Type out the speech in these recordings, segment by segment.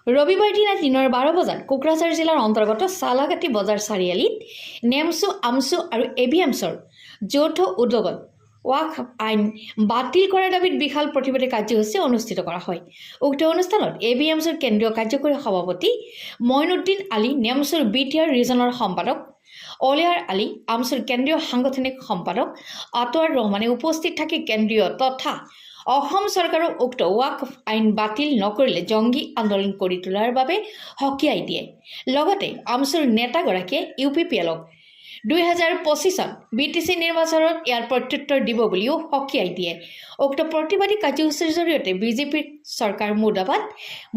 ৰবিবাৰ দিনা দিনৰ 12 বজাত কোকৰাঝাৰ জিলাৰ অন্তৰ্গত সালাগাটি বজাৰ চাৰিআলিত নেমছু আমছু আৰু এবিএমছৰ যৌথ উদ্যোগত ৱাকফ আইন বাতিল কৰাৰ দাবীত বিশাল প্ৰতিবাদী কাৰ্যসূচী অনুষ্ঠিত কৰা হয়। উক্ত অনুষ্ঠানত এবিএমছৰ কেন্দ্ৰীয় কাৰ্যকৰী সভাপতি মইনুদ্দিন আলী, নেমছুৰ বিটিআৰ ৰিজনৰ সম্পাদক অলিয়াৰ আলী, আমছুৰ কেন্দ্ৰীয় সাংগঠনিক সম্পাদক আতৱাৰ ৰহমানে উপস্থিত থাকি কেন্দ্ৰীয় তথা অসম চৰকাৰৰ উক্ত ৱাকফ আইন বাতিল নকৰিলে জংগী আন্দোলন কৰি তোলাৰ বাবে হকিয়াই দিয়ে। লগতে আমছুৰ নেতাগৰাকীয়ে ইউপিপিএলক 2025 বিটিচি নিৰ্বাচনত ইয়াৰ প্ৰত্যুত্তৰ দিব বুলিও হকিয়াই দিয়ে। উক্ত প্ৰতিবাদী কাৰ্যসূচীৰ জৰিয়তে বিজেপিৰ চৰকাৰ মুৰ্দাবাদ,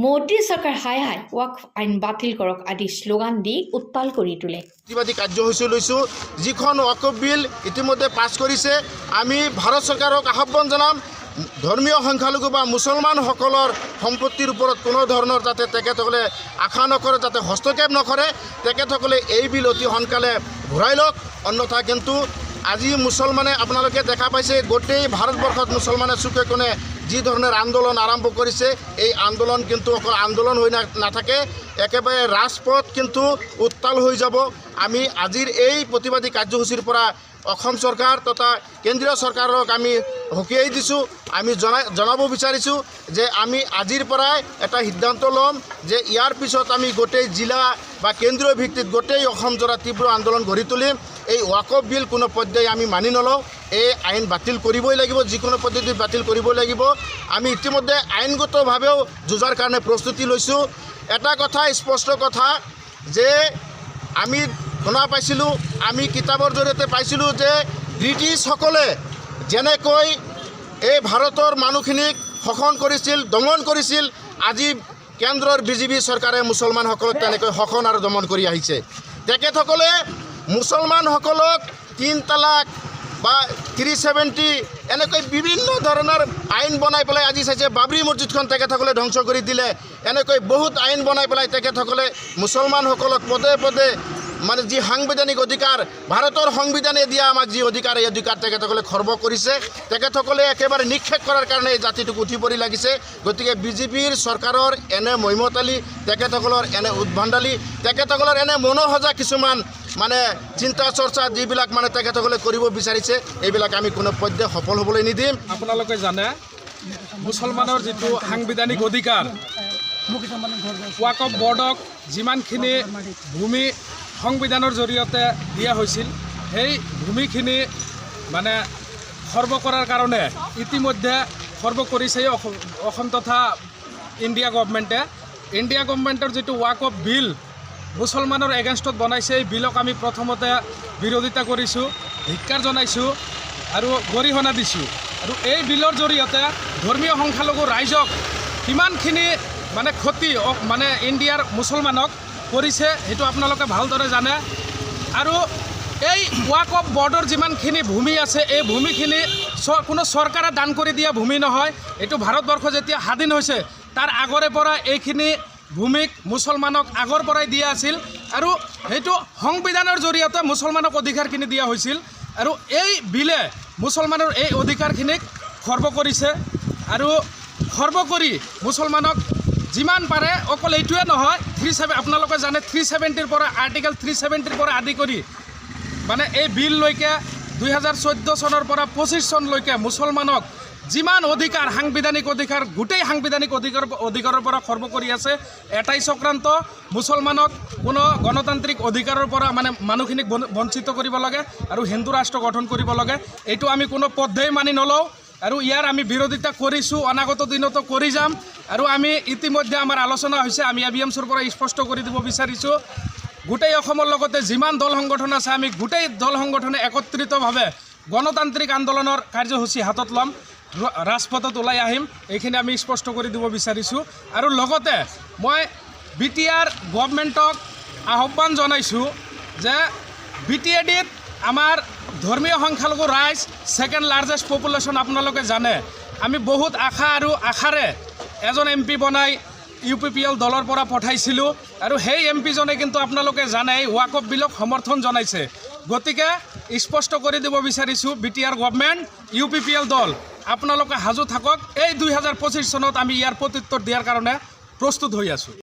মোদী চৰকাৰ হাই হাই, ৱাকফ আইন বাতিল কৰক আদি শ্লোগান দি উত্তাল কৰি তোলে। প্ৰতিবাদী কাৰ্যসূচী লৈছোঁ, যিখন ৱাকফ বিল ইতিমধ্যে পাছ কৰিছে। আমি ভাৰত চৰকাৰক আহ্বান জনাম, ধৰ্মীয় সংখ্যালঘু বা মুছলমানসকলৰ সম্পত্তিৰ ওপৰত কোনো ধৰণৰ যাতে তেখেতসকলে আশা নকৰে, যাতে হস্তক্ষেপ নকৰে, তেখেতসকলে এই বিল অতি সোনকালে ঘূৰাই লওক। অন্যথা কিন্তু আজি মুছলমানে আপোনালোকে দেখা পাইছে, গোটেই ভাৰতবৰ্ষত মুছলমানে চুকে কোণে যি ধৰণৰ আন্দোলন আৰম্ভ কৰিছে, এই আন্দোলন কিন্তু অকল আন্দোলন হৈ নাথাকে, একেবাৰে ৰাজপথ কিন্তু উত্তাল হৈ যাব। আমি আজিৰ এই প্ৰতিবাদী কাৰ্যসূচীৰ পৰা অসম চৰকাৰ তথা কেন্দ্ৰীয় চৰকাৰক আমি হকিয়াই দিছোঁ। আমি জনাব বিচাৰিছোঁ যে আমি আজিৰ পৰাই এটা সিদ্ধান্ত ল'ম যে ইয়াৰ পিছত আমি গোটেই জিলা বা কেন্দ্ৰীয় ভিত্তিত গোটেই অসমজোৰা তীব্ৰ আন্দোলন গঢ়ি তুলিম। এই ৱাকফ বিল কোনো পৰ্যায়ে আমি মানি নলওঁ, এই আইন বাতিল কৰিবই লাগিব, যিকোনো পদ্ধতিত বাতিল কৰিবই লাগিব। আমি ইতিমধ্যে আইনগতভাৱেও যুঁজাৰ কাৰণে প্ৰস্তুতি লৈছোঁ। এটা কথা স্পষ্ট কথা যে আমি শুনা পাইছিলোঁ, আমি কিতাপৰ জৰিয়তে পাইছিলোঁ যে ব্ৰিটিছসকলে যেনেকৈ এই ভাৰতৰ মানুহখিনিক শোষণ কৰিছিল, দমন কৰিছিল, আজি কেন্দ্ৰৰ বিজেপি চৰকাৰে মুছলমানসকলক তেনেকৈ শোষণ আৰু দমন কৰি আহিছে। তেখেতসকলে মুছলমানসকলক 3 তালাক বা 370 এনেকৈ বিভিন্ন ধৰণৰ আইন বনাই পেলাই আজি চাইছে, বাবৰি মছজিদখন তেখেতসকলে ধ্বংস কৰি দিলে। এনেকৈ বহুত আইন বনাই পেলাই তেখেতসকলে মুছলমানসকলক পদে পদে মানে যি সাংবিধানিক অধিকাৰ, ভাৰতৰ সংবিধানে দিয়া আমাক যি অধিকাৰ, এই অধিকাৰ তেখেতসকলে খৰ্ব কৰিছে। তেখেতসকলে একেবাৰে নিক্ষেপ কৰাৰ কাৰণে এই জাতিটোক উঠি পৰি লাগিছে। গতিকে বিজেপিৰ চৰকাৰৰ এনে মৈমতালি, তেখেতসকলৰ এনে উদ্ভণ্ডালি, তেখেতসকলৰ এনে মনোসজা কিছুমান মানে চিন্তা চৰ্চা যিবিলাক মানে তেখেতসকলে কৰিব বিচাৰিছে, এইবিলাক আমি কোনো পৰ্যায়ে সফল হ'বলৈ নিদিম। আপোনালোকে জানে মুছলমানৰ যিটো সাংবিধানিক অধিকাৰ, ৱাকফ বৰ্ডক যিমানখিনি ভূমি সংবিধানৰ জৰিয়তে দিয়া হৈছিল, সেই ভূমিখিনি মানে খৰ্ব কৰাৰ কাৰণে ইতিমধ্যে খৰ্ব কৰিছে অসম তথা ইণ্ডিয়া গভৰ্ণমেণ্টৰ যিটো ৱাকফ বিল মুছলমানৰ এগেইনষ্টত বনাইছে, এই বিলক আমি প্ৰথমতে বিৰোধিতা কৰিছোঁ, ধিক্কাৰ জনাইছোঁ আৰু গৰিহণা দিছোঁ। আৰু এই বিলৰ জৰিয়তে ধৰ্মীয় সংখ্যালঘু ৰাইজক কিমানখিনি মানে ক্ষতি মানে ইণ্ডিয়াৰ মুছলমানক কৰিছে, সেইটো আপোনালোকে ভালদৰে জানে। আৰু এই ৱাকফ বৰ্ডৰ যিমানখিনি ভূমি আছে, এই ভূমিখিনি কোনো চৰকাৰে দান কৰি দিয়া ভূমি নহয়। এইটো ভাৰতবৰ্ষ যেতিয়া স্বাধীন হৈছে তাৰ আগৰে পৰা এইখিনি ভূমিক মুছলমানক আগৰ পৰাই দিয়া আছিল, আৰু সেইটো সংবিধানৰ জৰিয়তে মুছলমানক অধিকাৰখিনি দিয়া হৈছিল। আৰু এই বিলে মুছলমানৰ এই অধিকাৰখিনিক খৰ্ব কৰিছে, আৰু খৰ্ব কৰি মুছলমানক যিমান পাৰে, অকল এইটোৱে নহয়, আপোনালোকে জানে 370ৰ পৰা আৰ্টিকেল 370ৰ পৰা আদি কৰি মানে এই বিললৈকে 2014 চনৰ পৰা 25 চনলৈকে মুছলমানক যিমান অধিকাৰ, সাংবিধানিক অধিকাৰ, গোটেই সাংবিধানিক অধিকাৰৰ পৰা খৰ্ব কৰি আছে। এটাই চক্ৰান্ত, মুছলমানক কোনো গণতান্ত্ৰিক অধিকাৰৰ পৰা মানে মানুহখিনিক বঞ্চিত কৰিব লাগে আৰু হিন্দু ৰাষ্ট্ৰ গঠন কৰিব লাগে। এইটো আমি কোনো পদ্ধতিয়ে মানি নলওঁ, আৰু ইয়াৰ আমি বিৰোধিতা কৰিছোঁ, অনাগত দিনতো কৰি যাম। আৰু আমি ইতিমধ্যে আমাৰ আলোচনা হৈছে, আমি এবিএমছৰ পৰা স্পষ্ট কৰি দিব বিচাৰিছোঁ, গোটেই অসমৰ লগতে যিমান দল সংগঠন আছে, আমি গোটেই দল সংগঠনে একত্ৰিতভাৱে গণতান্ত্ৰিক আন্দোলনৰ কাৰ্যসূচী হাতত ল'ম, ৰাজপথত ওলাই আহিম, এইখিনি আমি স্পষ্ট কৰি দিব বিচাৰিছোঁ। আৰু লগতে মই বিটিআৰ গভৰ্ণমেণ্টক আহ্বান জনাইছোঁ যে বিটিএডিত আমাৰ ধৰ্মীয় সংখ্যালঘু ৰাইজ ছেকেণ্ড লাৰ্জেষ্ট পপুলেশ্যন, আপোনালোকে জানে। আমি বহুত আশা আৰু আশাৰে এজন MP বনাই UPPL দলৰ পৰা পঠাইছিলোঁ, আৰু সেই MPজনে কিন্তু আপোনালোকে জানে ৱাকফ বিলক সমৰ্থন জনাইছে। গতিকে স্পষ্ট কৰি দিব বিচাৰিছোঁ, বিটিআৰ গভৰ্ণমেণ্ট, UPPL দল, আপোনালোকে সাজু থাকক। এই 2025 চনত আমি ইয়াৰ প্ৰত্যুত্তৰ দিয়াৰ কাৰণে প্ৰস্তুত হৈ আছোঁ।